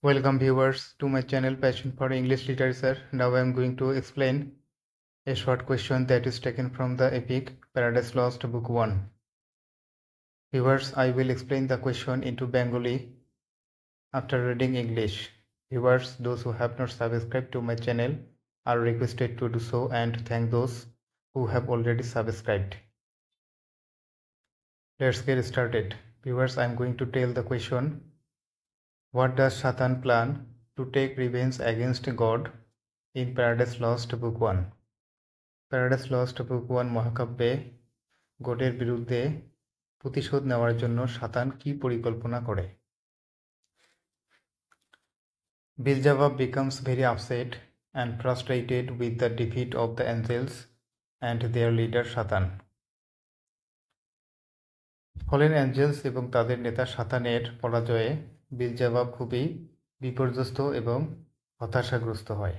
Welcome viewers to my channel Passion for English Literature. Now I am going to explain a short question that is taken from the epic Paradise Lost Book 1. Viewers, I will explain the question into Bengali after reading English. Viewers, those who have not subscribed to my channel are requested to do so, and thank those who have already subscribed. Let's get started. Viewers, I am going to tell the question. What does Satan plan to take revenge against God in Paradise Lost Book 1? Paradise Lost Book 1 মহাকাব্যে গডের বিরুদ্ধে প্রতিশোধ নেওয়ার জন্য সাতান কি পরিকল্পনা করে? Beelzebub becomes very upset and frustrated with the defeat of the angels and their leader Satan. Fallen angels এবং তাদের নেতা সাতানের পরাজয়ে বিলজেবাব খুবই বিপর্যস্ত এবং হতাশাগ্রস্ত হয়।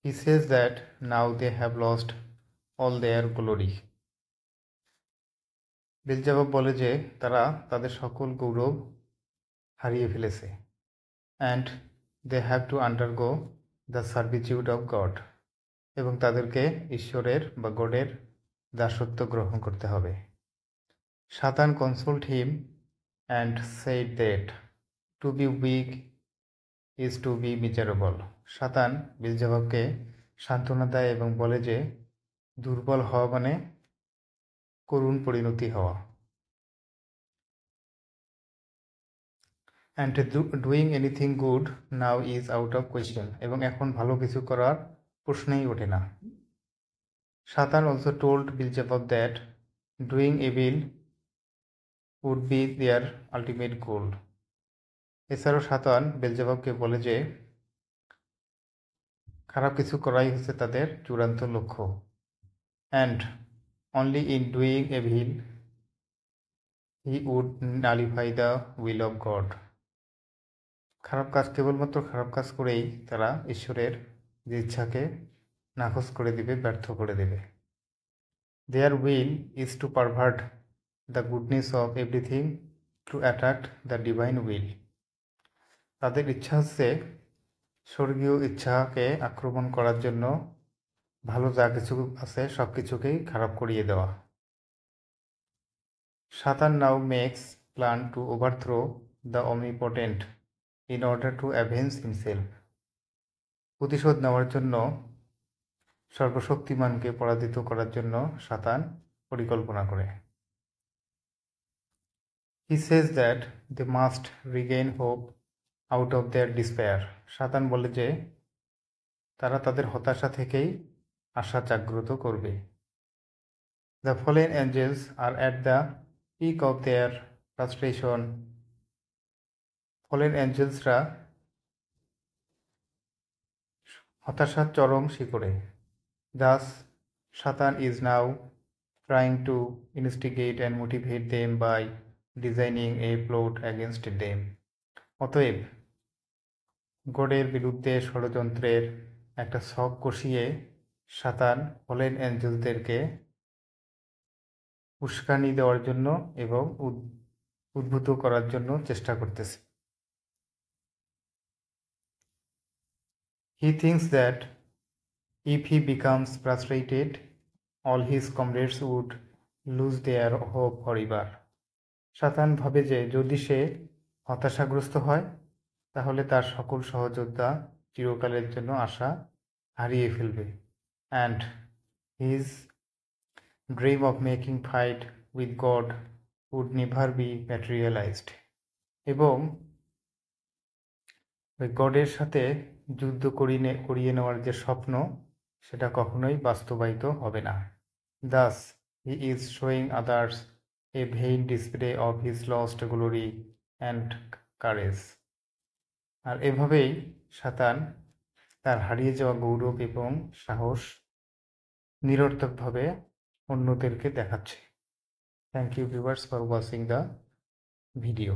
He says that now they have lost all their glory. বিলজেবাব বলে যে তারা তাদের সকল গৌরব হারিয়ে ফেলেছে। And they have to undergo the servitude of God. এবং তাদেরকে ঈশ্বরের বা গডের দাসত্ব গ্রহণ করতে হবে। Satan consoled him and said that to be weak is to be miserable. সাতান বিলজেবাবকে সান্ত্বনা দেয় এবং বলে যে দুর্বল হওয়া মানে করুণ পরিণতি হওয়া। And doing anything good now is out of question. এবং এখন ভালো কিছু করার প্রশ্নই ওঠে না। Satan also told Beelzebub that doing evil would be their ultimate goal. এছাড়াও সাতান বেলজেবাবকে বলে যে খারাপ কিছু করাই হচ্ছে তাদের চূড়ান্ত লক্ষ্য। And only in doing evil he would nullify the will of God. খারাপ কাজ কেবলমাত্র খারাপ কাজ করেই তারা ঈশ্বরের যে ইচ্ছাকে নাকচ করে দিবে, ব্যর্থ করে দেবে। Their will is to pervert the goodness of everything to attack the divine will. তাদের ইচ্ছা হচ্ছে স্বর্গীয় ইচ্ছাকে আক্রমণ করার জন্য ভালো যা কিছু আছে সব কিছুকেই খারাপ করিয়ে দেওয়া। Satan now makes plan to overthrow the omnipotent in order to avenge himself. প্রতিশোধ নেওয়ার জন্য সর্বশক্তিমানকে পরাজিত করার জন্য সাতান পরিকল্পনা করে। He says that they must regain hope out of their despair. সাতান বলে যে তারা তাদের হতাশা থেকেই আশা জাগ্রত করবে। The fallen angels are at the peak of their frustration. fallen angelsরা হতাশার চরম শিখরে। Thus, Satan is now trying to instigate and motivate them by designing a plot against them. অতএব গডের বিরুদ্ধে ষড়যন্ত্রের একটা ছক কষিয়ে সাতান ফলেন অ্যাঞ্জেলসদেরকে উস্কানি দেওয়ার জন্য এবং উদ্বুদ্ধ করার জন্য চেষ্টা করতেছে। He thinks that if he becomes frustrated, all his comrades would lose their hope forever. সাতান ভাবে যে যদি সে হতাশাগ্রস্ত হয় তাহলে তার সকল সহযোদ্ধা চিরকালের জন্য আশা হারিয়ে ফেলবে। And his dream of making fight with God would never be materialized. এবং ওই গডের সাথে যুদ্ধ করিয়ে নেওয়ার যে স্বপ্ন সেটা কখনোই বাস্তবায়িত হবে না। Thus, he is showing others a vain display of his lost glory and courage. আর এভাবেই সাতান তার হারিয়ে যাওয়া গৌরব এবং সাহস নিরর্থকভাবে অন্যদেরকে দেখাচ্ছে। Thank you viewers for watching the video.